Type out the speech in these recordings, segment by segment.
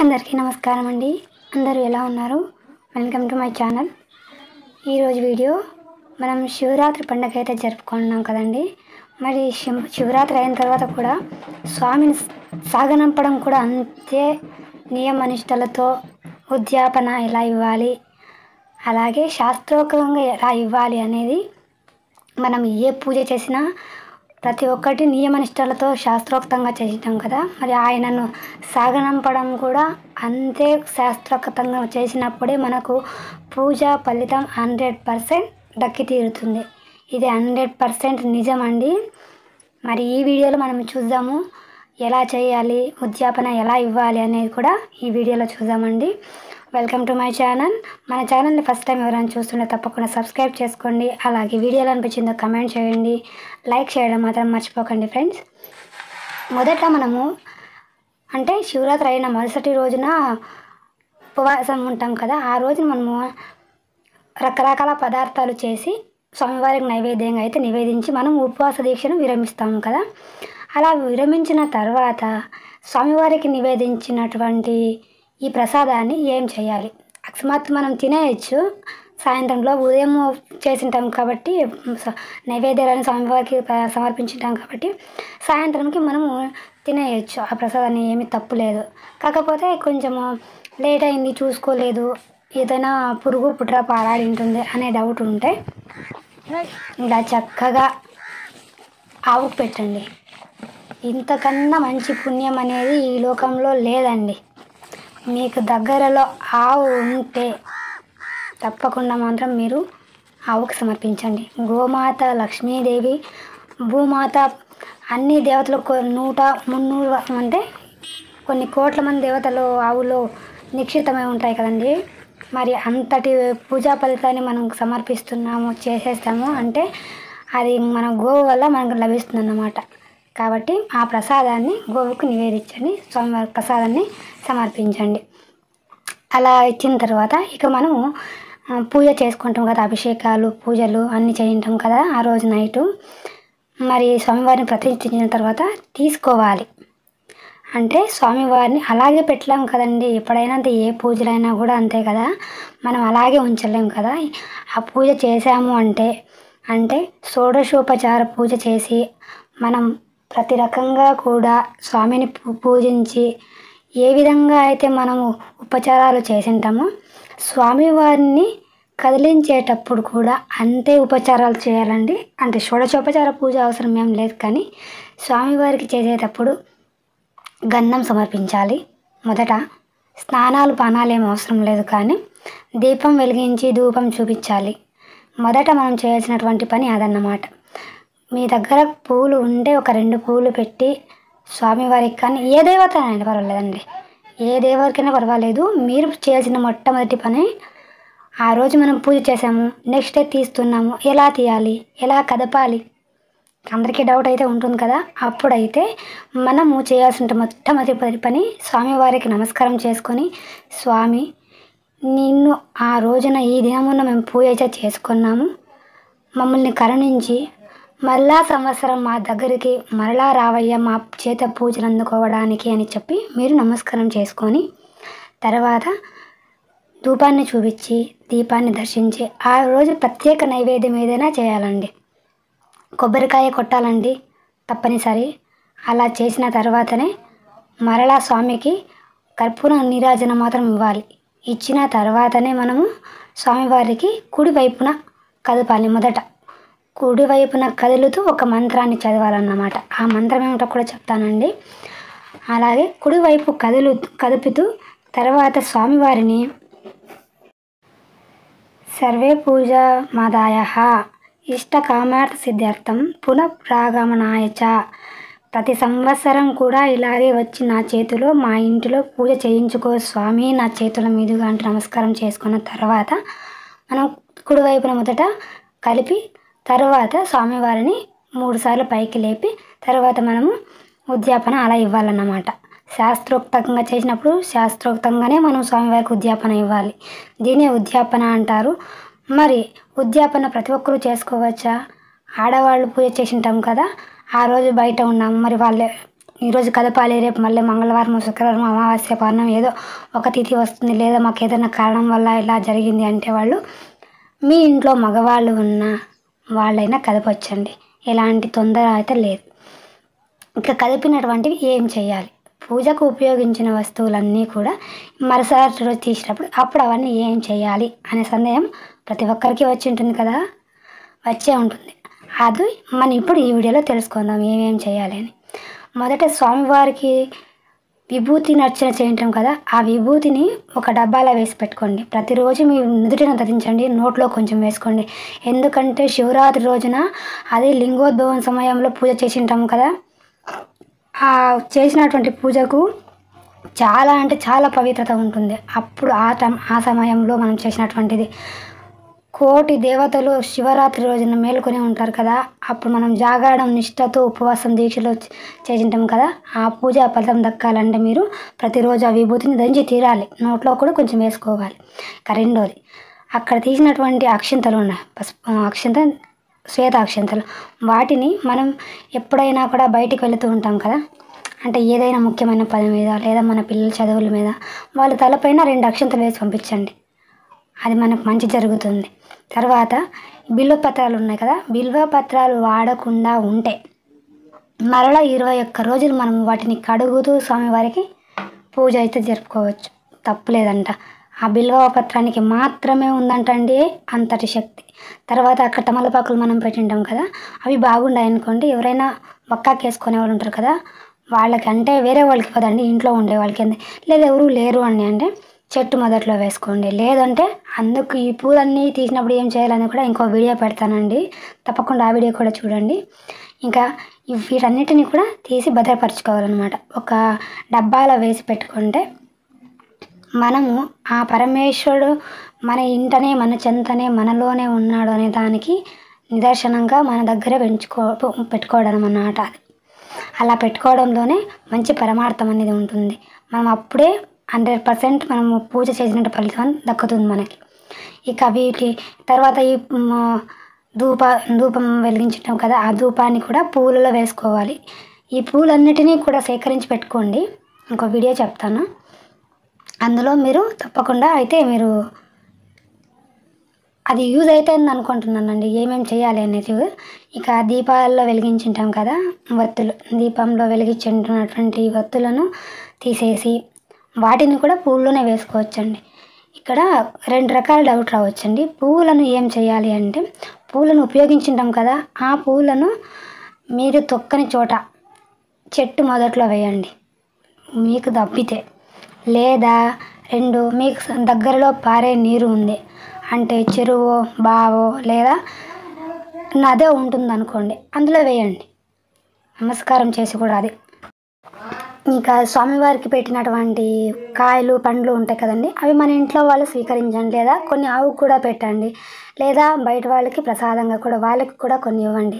అందరికీ నమస్కారం అండి. అందరూ ఎలా ఉన్నారు? Welcome to my channel. ఈరోజు వీడియో మనం శివరాత్రి పండుగ అయితే జరుపుకుంటున్నాం కదండి. మరి శివరాత్రి అయిన తర్వాత కూడా స్వామిని సాగనంపడం కూడా అంతే నియమనిష్టలతో ఉద్యాపన ఎలా ఇవ్వాలి, అలాగే శాస్త్రోక్తంగా ఎలా ఇవ్వాలి అనేది మనం ఏ పూజ చేసినా ప్రతి ఒక్కటి నియమనిష్టలతో శాస్త్రోక్తంగా చేసినాం కదా. మరి ఆయనను సాగనంపడం కూడా అంతే శాస్త్రోక్తంగా చేసినప్పుడే మనకు పూజ ఫలితం 100% దక్కి తీరుతుంది. ఇది 100% నిజమండి. మరి ఈ వీడియోలో మనం చూద్దాము ఎలా చేయాలి, ఉద్యాపన ఎలా ఇవ్వాలి అనేది కూడా ఈ వీడియోలో చూద్దామండి. Welcome to my channel. మన ఛానల్ని ఫస్ట్ టైం ఎవరైనా చూస్తుంటే తప్పకుండా సబ్స్క్రైబ్ చేసుకోండి. అలాగే వీడియోలో అనిపించిందో కమెంట్ చేయండి, లైక్ చేయడం మాత్రం మర్చిపోకండి ఫ్రెండ్స్. మొదట మనము అంటే శివరాత్రి అయిన మరుసటి రోజున ఉపవాసం ఉంటాం కదా. ఆ రోజున మనము రకరకాల పదార్థాలు చేసి స్వామివారికి నైవేద్యంగా అయితే నివేదించి మనం ఉపవాస దీక్షను విరమిస్తాము కదా. అలా విరమించిన తర్వాత స్వామివారికి నివేదించినటువంటి ఈ ప్రసాదాన్ని ఏం చేయాలి? అకస్మాత్తు మనం తినేయచ్చు. సాయంత్రంలో ఉదయం చేసింటాం కాబట్టి నైవేద్యాలను స్వామివారికి సమర్పించుంటాం కాబట్టి సాయంత్రంకి మనము తినేయచ్చు. ఆ ప్రసాదాన్ని ఏమీ తప్పు లేదు. కాకపోతే కొంచెము లేట్ అయింది, చూసుకోలేదు, ఏదైనా పురుగు పుట్ర పారాడి ఉంటుంది అనే డౌట్ ఉంటే ఇలా చక్కగా ఆవుకు పెట్టండి. ఇంతకన్నా మంచి పుణ్యం అనేది ఈ లోకంలో లేదండి. మీకు దగ్గరలో ఆవు ఉంటే తప్పకుండా మాత్రం మీరు ఆవుకు సమర్పించండి. గోమాత, లక్ష్మీదేవి, భూమాత, అన్ని దేవతలు 100-300 అంటే కొన్ని కోట్ల మంది దేవతలు ఆవులో నిక్షిప్తమై ఉంటాయి కదండి. మరి అంతటి పూజా ఫలితాన్ని మనం సమర్పిస్తున్నాము, చేసేస్తాము అంటే అది మన గోవు వల్ల మనకు లభిస్తుంది అన్నమాట. కాబట్టి ఆ ప్రసాదాన్ని గోవుకు నివేదించండి, స్వామివారి ప్రసాదాన్ని సమర్పించండి. అలా ఇచ్చిన తర్వాత ఇక మనము పూజ చేసుకుంటాం కదా, అభిషేకాలు పూజలు అన్నీ చేయింటాం కదా ఆ రోజు నైటు. మరి స్వామివారిని ప్రతిష్ఠించిన తర్వాత తీసుకోవాలి. అంటే స్వామివారిని అలాగే పెట్టలేం కదండి. ఎప్పుడైనా అంతే, ఏ పూజలైనా కూడా అంతే కదా, మనం అలాగే ఉంచలేం కదా. ఆ పూజ చేసాము అంటే షోడశోపచార పూజ చేసి మనం ప్రతి రకంగా కూడా స్వామిని పూజించి ఏ విధంగా అయితే మనము ఉపచారాలు చేసింటామో స్వామివారిని కదిలించేటప్పుడు కూడా అంతే ఉపచారాలు చేయాలండి. అంటే షోడశోపచార పూజ అవసరం ఏం లేదు, కానీ స్వామివారికి చేసేటప్పుడు గంధం సమర్పించాలి. మొదట స్నానాలు పానాలు ఏం అవసరం లేదు, కానీ దీపం వెలిగించి ధూపం చూపించాలి. మొదట మనం చేయాల్సినటువంటి పని అదన్నమాట. మీ దగ్గర పూలు ఉంటే ఒక 2 పూలు పెట్టి స్వామివారికి, కానీ ఏ దేవత అయినా పర్వాలేదండి, ఏ దేవరికైనా పర్వాలేదు, మీరు చేయాల్సిన మొట్టమొదటి పని ఆ రోజు మనం పూజ చేసాము, నెక్స్ట్ డే తీస్తున్నాము, ఎలా తీయాలి, ఎలా కదపాలి, అందరికీ డౌట్ అయితే ఉంటుంది కదా. అప్పుడైతే మనము చేయాల్సిన మొట్టమొదటి పని స్వామివారికి నమస్కారం చేసుకొని, స్వామి నిన్ను ఆ రోజున ఈ దినమున మేము పూజ అయితే చేసుకున్నాము, మమ్మల్ని కరుణించి మరలా సంవత్సరం మా దగ్గరికి మరలా రావయ్య మా చేత పూజలు అందుకోవడానికి అని చెప్పి మీరు నమస్కారం చేసుకొని తర్వాత ధూపాన్ని చూపించి దీపాన్ని దర్శించి ఆ రోజు ప్రత్యేక నైవేద్యం ఏదైనా చేయాలండి. కొబ్బరికాయ కొట్టాలండి తప్పనిసరి. అలా చేసిన తర్వాతనే మరలా స్వామికి కర్పూర నీరాజన మాత్రం ఇవ్వాలి. ఇచ్చిన తర్వాతనే మనము స్వామివారికి కుడివైపున కదపాలి. మొదట కుడివైపున కదులుతూ ఒక మంత్రాన్ని చదవాలన్నమాట. ఆ మంత్రం ఏమిటో కూడా చెప్తానండి. అలాగే కుడివైపు కదుపుతూ తర్వాత స్వామివారిని సర్వే పూజ మాదాయ ఇష్టకామార్థ సిద్ధార్థం పునఃప్రాగమనాయ చ. ప్రతి సంవత్సరం కూడా ఇలాగే వచ్చి నా చేతిలో మా ఇంటిలో పూజ చేయించుకో స్వామి, నా చేతుల మీదుగా అంటే నమస్కారం చేసుకున్న తర్వాత మనం కుడివైపున మొదట కలిపి తర్వాత స్వామివారిని 3 సార్లు పైకి లేపి తర్వాత మనము ఉద్యాపన అలా ఇవ్వాలన్నమాట. శాస్త్రోక్తంగా చేసినప్పుడు శాస్త్రోక్తంగానే మనం స్వామివారికి ఉద్యాపన ఇవ్వాలి. దీనే ఉద్యాపన అంటారు. మరి ఉద్యాపన ప్రతి ఒక్కరూ చేసుకోవచ్చా? ఆడవాళ్ళు పూజ చేసింటాం కదా, ఆ రోజు బయట ఉన్నాము, మరి వాళ్ళే ఈరోజు కదపాలి, రేపు మళ్ళీ మంగళవారం, శుక్రవారం, అమావాస్య, పౌర్ణమి ఏదో ఒక తిథి వస్తుంది, లేదా మాకు ఏదైనా కారణం వల్ల ఇలా జరిగింది అంటే వాళ్ళు మీ ఇంట్లో మగవాళ్ళు ఉన్న వాళ్ళైనా కదపొచ్చండి. ఎలాంటి తొందర అయితే లేదు. ఇక కదిపినటువంటివి ఏం చేయాలి, పూజకు ఉపయోగించిన వస్తువులన్నీ కూడా మరుసటి రోజు తీసినప్పుడు అప్పుడు అవన్నీ ఏం చేయాలి అనే సందేహం ప్రతి ఒక్కరికి వచ్చి ఉంటుంది కదా, వచ్చే ఉంటుంది. అది మనం ఇప్పుడు ఈ వీడియోలో తెలుసుకుందాం ఏమేం చేయాలి అని. మొదట స్వామివారికి విభూతిని అర్చన చేయటం కదా, ఆ విభూతిని ఒక డబ్బాలో వేసి పెట్టుకోండి. ప్రతిరోజు మీ నుదుటిన ధరించండి, నోట్లో కొంచెం వేసుకోండి. ఎందుకంటే శివరాత్రి రోజున అదే లింగోద్భవం సమయంలో పూజ చేసి ఉంటాం కదా, ఆ చేసినటువంటి పూజకు చాలా అంటే చాలా పవిత్రత ఉంటుంది. అప్పుడు ఆ సమయంలో మనం చేసినటువంటిది కోటి దేవతలు శివరాత్రి రోజున మేలుకొని ఉంటారు కదా, అప్పుడు మనం జాగారం, నిష్టతో, ఉపవాసం, దీక్షలో చేసింటాం కదా, ఆ పూజ ఫలితం దక్కాలంటే మీరు ప్రతిరోజు ఆ విభూతిని దంచి తీరాలి, నోట్లో కూడా కొంచెం వేసుకోవాలి. ఇక రెండోది, అక్కడ తీసినటువంటి అక్షింతలు ఉన్నాయి, పసుపు శ్వేత అక్షింతలు, వాటిని మనం ఎప్పుడైనా కూడా బయటికి వెళుతూ ఉంటాం కదా, అంటే ఏదైనా ముఖ్యమైన పని మీద లేదా మన పిల్లల చదువుల మీద వాళ్ళ తలపైన 2 అక్షింతలు వేసి పంపించండి, అది మనకు మంచి జరుగుతుంది. తర్వాత బిల్వపత్రాలు ఉన్నాయి కదా, బిల్వపత్రాలు వాడకుండా ఉంటే మరలా 21 రోజులు మనం వాటిని కడుగుతూ స్వామివారికి పూజ అయితే జరుపుకోవచ్చు, తప్పులేదంట. ఆ బిల్వపత్రానికి మాత్రమే ఉందంటండి అంతటి శక్తి. తర్వాత అక్కడ తమలపాకులు మనం పెట్టింటాం కదా, అవి బాగుండాయనుకోండి, ఎవరైనా వక్కాకేసుకునే వాళ్ళు ఉంటారు కదా, వాళ్ళకి అంటే వేరే వాళ్ళకి కదండి, ఇంట్లో ఉండే వాళ్ళకి, లేదా ఎవరు లేరు అని అంటే చెట్టు మొదట్లో వేసుకోండి. లేదంటే అందుకు ఈ పూలన్నీ తీసినప్పుడు ఏం చేయాలని కూడా ఇంకో వీడియో పెడతానండి, తప్పకుండా ఆ వీడియో కూడా చూడండి. ఇంకా వీటన్నిటిని కూడా తీసి భద్రపరచుకోవాలన్నమాట. ఒక డబ్బాలో వేసి పెట్టుకుంటే మనము ఆ పరమేశ్వరుడు మన ఇంటనే, మన చెంతనే, మనలోనే ఉన్నాడు అనే దానికి నిదర్శనంగా మన దగ్గర పెట్టుకోవడం అన్నమాట. అలా పెట్టుకోవడంలోనే మంచి పరమార్థం అనేది ఉంటుంది. మనం అప్పుడే 100% మనము పూజ చేసినట్టు ఫలితం దక్కుతుంది మనకి. ఇక వీటి తర్వాత ఈ ధూపం వెలిగించటం కదా, ఆ ధూపాన్ని కూడా పూలలో వేసుకోవాలి. ఈ పూలన్నిటినీ కూడా సేకరించి పెట్టుకోండి, ఇంకో వీడియో చెప్తాను, అందులో మీరు తప్పకుండా అయితే మీరు అది యూజ్ అవుతుంది అనుకుంటున్నానండి ఏమేమి చేయాలి అనేది. ఇక దీపాల్లో వెలిగించుంటాం కదా వత్తులు, దీపంలో వెలిగించున్నటువంటి వత్తులను తీసేసి వాటిని కూడా పువ్వులోనే వేసుకోవచ్చండి. ఇక్కడ 2 రకాల డౌట్ రావచ్చండి. పువ్వులను ఏం చేయాలి అంటే, పువ్వులను ఉపయోగించుంటాం కదా, ఆ పువ్వులను మీరు తొక్కని చోట చెట్టు మొదట్లో వేయండి మీకు తప్పితే, లేదా 2 మీకు దగ్గరలో పారే నీరు ఉంది అంటే చెరువు, బావో లేదా నదే ఉంటుంది అనుకోండి, అందులో వేయండి, నమస్కారం చేసి కూడా. అది ఇంకా స్వామివారికి పెట్టినటువంటి కాయలు, పండ్లు ఉంటాయి కదండి, అవి మన ఇంట్లో వాళ్ళు స్వీకరించండి, లేదా కొన్ని ఆవుకు కూడా పెట్టండి, లేదా బయట వాళ్ళకి ప్రసాదంగా కూడా వాళ్ళకి కూడా కొన్ని ఇవ్వండి.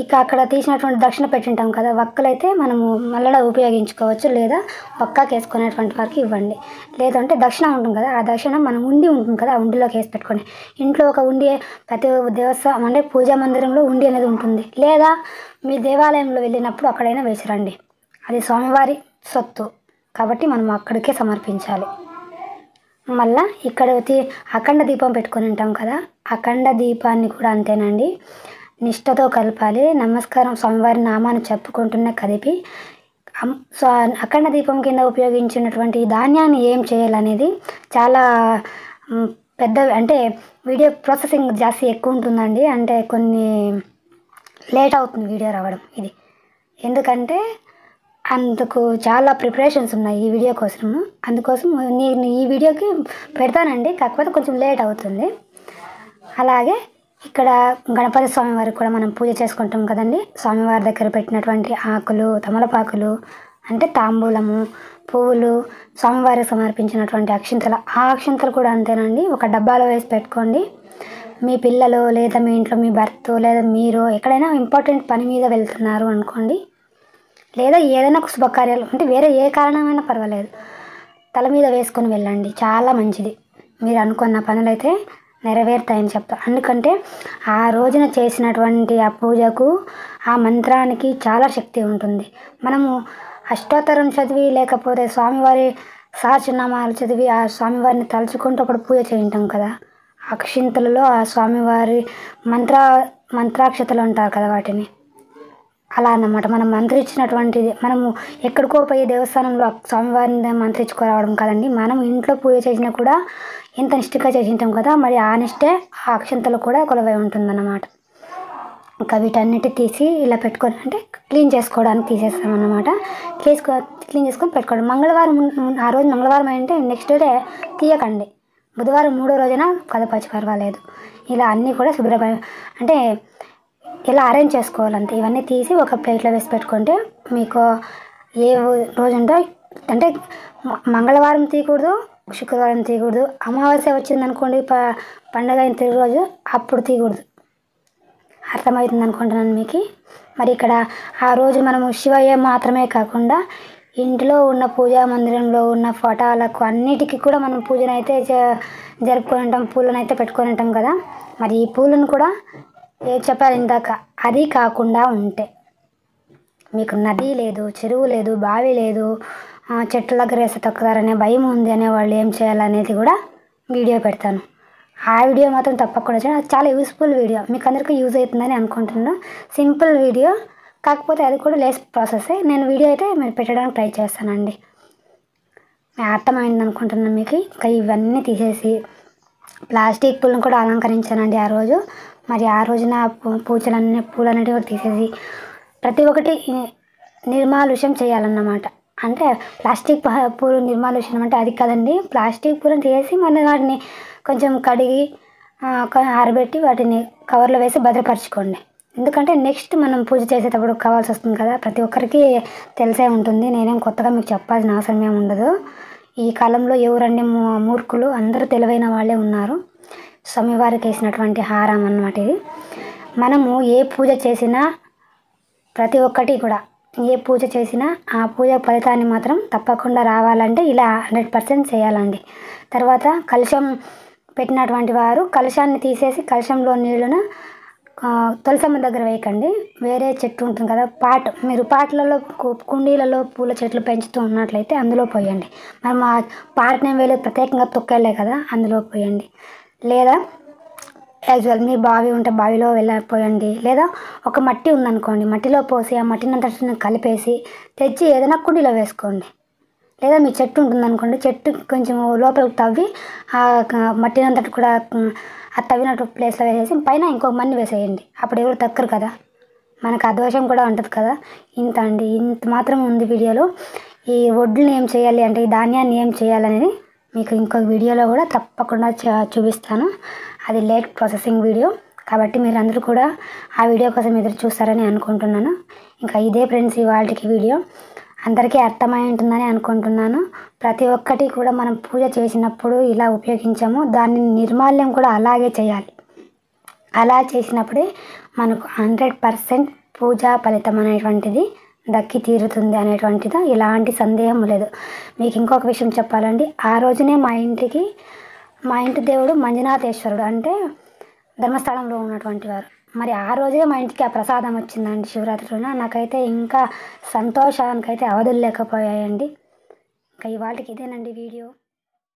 ఇక అక్కడ తీసినటువంటి దక్షిణ పెట్టింటాం కదా, వక్కలైతే మనము మళ్ళీ ఉపయోగించుకోవచ్చు, లేదా వక్కాకి వేసుకునేటువంటి వారికి ఇవ్వండి. లేదంటే దక్షిణ ఉంటుంది కదా, ఆ దక్షిణ మనం ఉండి ఉంటుంది కదా, ఆ ఉండిలోకి వేసి పెట్టుకోండి. ఇంట్లో ఒక ఉండి, ప్రతి దేవస్థానం అంటే పూజా మందిరంలో ఉండి అనేది ఉంటుంది, లేదా మీ దేవాలయంలో వెళ్ళినప్పుడు అక్కడైనా వేసిరండి, అది స్వామివారి సొత్తు కాబట్టి మనం అక్కడికే సమర్పించాలి. మళ్ళీ ఇక్కడ అఖండ దీపం పెట్టుకొని ఉంటాం కదా, అఖండ దీపాన్ని కూడా అంతేనండి, నిష్టతో కలపాలి. నమస్కారం స్వామివారి నామాన్ని చెప్పుకుంటూనే కదిపి అఖండ దీపం కింద ఉపయోగించినటువంటి ధాన్యాన్ని ఏం చేయాలనేది చాలా పెద్ద, అంటే వీడియో ప్రాసెసింగ్ జాస్తి ఎక్కువ ఉంటుందండి, అంటే కొన్ని లేట్ అవుతుంది వీడియో రావడం ఇది, ఎందుకంటే అందుకు చాలా ప్రిపరేషన్స్ ఉన్నాయి ఈ వీడియో కోసము, అందుకోసం నేను ఈ వీడియోకి పెడతానండి, కాకపోతే కొంచెం లేట్ అవుతుంది. అలాగే ఇక్కడ గణపతి స్వామి వారికి కూడా మనం పూజ చేసుకుంటాం కదండి, స్వామివారి దగ్గర పెట్టినటువంటి ఆకులు, తమలపాకులు అంటే తాంబూలము, పువ్వులు, స్వామివారికి సమర్పించినటువంటి అక్షింతలు, ఆ అక్షింతలు కూడా అంతేనండి, ఒక డబ్బాలో వేసి పెట్టుకోండి. మీ పిల్లలు లేదా మీ ఇంట్లో మీ భర్త లేదా మీరు ఎక్కడైనా ఇంపార్టెంట్ పని మీద వెళ్తున్నారు అనుకోండి, లేదా ఏదైనా శుభకార్యాలు అంటే వేరే ఏ కారణమైనా పర్వాలేదు, తల మీద వేసుకొని వెళ్ళండి, చాలా మంచిది. మీరు అనుకున్న పనులైతే నెరవేరుతాయని చెప్తారు. ఎందుకంటే ఆ రోజున చేసినటువంటి ఆ పూజకు ఆ మంత్రానికి చాలా శక్తి ఉంటుంది. మనము అష్టోత్తరం చదివి లేకపోతే స్వామివారి సహస్రనామాలు చదివి ఆ స్వామివారిని తలుచుకుంటూ అప్పుడు పూజ చేయింటాం కదా. అక్షింతలలో ఆ స్వామివారి మంత్రాక్షతలు అంటారు కదా వాటిని. అలా అన్నమాట మనం మంత్రించినటువంటిది మనము ఎక్కడికో పోయి దేవస్థానంలో స్వామివారిని మంత్రించుకోరావడం కదండి. మనం ఇంట్లో పూజ చేసినా కూడా ఎంత నిష్ఠగా చేసింటాం కదా, మరి ఆ నిష్టే ఆ అక్షంతలు కూడా కొలవై ఉంటుందన్నమాట. ఇంకా వీటన్నిటి తీసి ఇలా పెట్టుకొని అంటే క్లీన్ చేసుకోవడానికి తీసేస్తామన్నమాట. క్లీన్ చేసుకొని పెట్టుకోవడం. మంగళవారం ఆ రోజు మంగళవారం అంటే నెక్స్ట్ డే తీయకండి. బుధవారం 3వ రోజున కదపచ్చు, పర్వాలేదు. ఇలా అన్నీ కూడా అంటే ఇలా అరేంజ్ చేసుకోవాలంటే ఇవన్నీ తీసి ఒక ప్లేట్లో వేసి పెట్టుకుంటే మీకు ఏ రోజు ఉందో అంటే మంగళవారం తీయకూడదు, శుక్రవారం తీయకూడదు. అమావాస్య వచ్చిందనుకోండి పండగ అయిన తిరుగు రోజు అప్పుడు తీయకూడదు. అర్థమవుతుంది అనుకుంటున్నాను మీకు. మరి ఇక్కడ ఆ రోజు మనము శివయ్య మాత్రమే కాకుండా ఇంట్లో ఉన్న పూజా మందిరంలో ఉన్న ఫోటోలకు అన్నిటికీ కూడా మనం పూజను అయితే జరుపుకొని ఉంటాం, పూలను అయితే పెట్టుకొని ఉంటాం కదా. మరి ఈ పూలను కూడా చెప్పారు ఇందాక, అది కాకుండా ఉంటే మీకు నది లేదు, చెరువు లేదు, బావి లేదు, చెట్ల దగ్గర వేస్తే తొక్కుతారనే భయం ఉంది అనేవాళ్ళు ఏం చేయాలనేది కూడా వీడియో పెడతాను. ఆ వీడియో మాత్రం తప్పకుండా చేయండి. అది చాలా యూస్ఫుల్ వీడియో, మీకు అందరికీ యూజ్ అవుతుందని అనుకుంటున్నాను. సింపుల్ వీడియో, కాకపోతే అది కూడా లేస్ ప్రాసెస్. నేను వీడియో అయితే మీరు పెట్టడానికి ట్రై చేస్తానండి. అర్థమైంది అనుకుంటున్నాను మీకు. ఇంకా ఇవన్నీ తీసేసి ప్లాస్టిక్ పూలను కూడా అలంకరించానండి ఆ రోజు. మరి ఆ రోజున పూలన్నిటి కూడా తీసేసి ప్రతి ఒక్కటి నిర్మానుష్యం చేయాలన్నమాట. అంటే ప్లాస్టిక్ పూలు నిర్మానుష్యం అంటే అది కదండి. ప్లాస్టిక్ పూలను తీసేసి మన వాటిని కొంచెం కడిగి ఆరబెట్టి వాటిని కవర్లో వేసి భద్రపరచుకోండి. ఎందుకంటే నెక్స్ట్ మనం పూజ చేసేటప్పుడు కావాల్సి వస్తుంది కదా. ప్రతి ఒక్కరికి తెలిసే ఉంటుంది, నేనేం కొత్తగా మీకు చెప్పాల్సిన అవసరం ఏమి ఉండదు. ఈ కాలంలో ఎవరండి మూర్ఖులు, అందరూ తెలివైన వాళ్ళే ఉన్నారు. స్వామివారికి వేసినటువంటి హారం అన్నమాట ఇది. మనము ఏ పూజ చేసినా ప్రతి ఒక్కటి కూడా ఏ పూజ చేసినా ఆ పూజ ఫలితాన్ని మాత్రం తప్పకుండా రావాలంటే ఇలా 100% చేయాలండి. తర్వాత కలశం పెట్టినటువంటి వారు కలశాన్ని తీసేసి కలశంలో నీళ్ళను తులసమ్మ దగ్గర వేయకండి. వేరే చెట్టు ఉంటుంది కదా, మీరు పాటలలో కుండీలలో పూల చెట్లు పెంచుతూ ఉన్నట్లయితే అందులో పోయండి. మనం ఆ పాటనే వేలు ప్రత్యేకంగా తొక్కేలే కదా, అందులో పోయండి. లేదా యాక్చువల్ మీ బావి ఉంటే బావిలో వెళ్ళిపోయండి. లేదా ఒక మట్టి ఉందనుకోండి, మట్టిలో పోసి ఆ మట్టిని అంతా కలిపేసి తెచ్చి ఏదైనా కుండీలో వేసుకోండి. లేదా మీ చెట్టు ఉంటుందనుకోండి, చెట్టు కొంచెం లోపలికి తవ్వి ఆ మట్టిని అంతటి కూడా ఆ తవ్వినట్టు ప్లేస్లో వేసేసి పైన ఇంకొక మన్ని వేసేయండి. అప్పుడు ఎవరు తక్కరు కదా, మనకు ఆ దోషం కూడా ఉంటుంది కదా. ఇంత అండి, ఇంత మాత్రం ఉంది వీడియోలో. ఈ వడ్లని ఏం చేయాలి అంటే ఈ ధాన్యాన్ని ఏం చేయాలనేది మీకు ఇంకొక వీడియోలో కూడా తప్పకుండా చూపిస్తాను. అది లేట్ ప్రాసెసింగ్ వీడియో కాబట్టి మీరు అందరూ కూడా ఆ వీడియో కోసం ఎదురు చూస్తారని అనుకుంటున్నాను. ఇంకా ఇదే ఫ్రెండ్స్ ఇవాళకి వీడియో. అందరికీ అర్థమై ఉంటుందని అనుకుంటున్నాను. ప్రతి ఒక్కటి కూడా మనం పూజ చేసినప్పుడు ఇలా ఉపయోగించాము, దాన్ని నిర్మాల్యం కూడా అలాగే చేయాలి. అలా చేసినప్పుడే మనకు 100% పూజా ఫలితం అనేటువంటిది దక్కి తీరుతుంది అనేటువంటిది ఎలాంటి సందేహం లేదు. మీకు ఇంకొక విషయం చెప్పాలండి. ఆ రోజునే మా ఇంటి దేవుడు మంజునాథేశ్వరుడు, అంటే ధర్మస్థలంలో ఉన్నటువంటి వారు. మరి ఆ రోజే మా ఇంటికి ఆ ప్రసాదం వచ్చిందండి శివరాత్రి రోజున. నాకైతే ఇంకా సంతోషానికైతే అవధులు లేకపోయాయండి. ఇంకా ఇవాళకి ఇదేనండి వీడియో.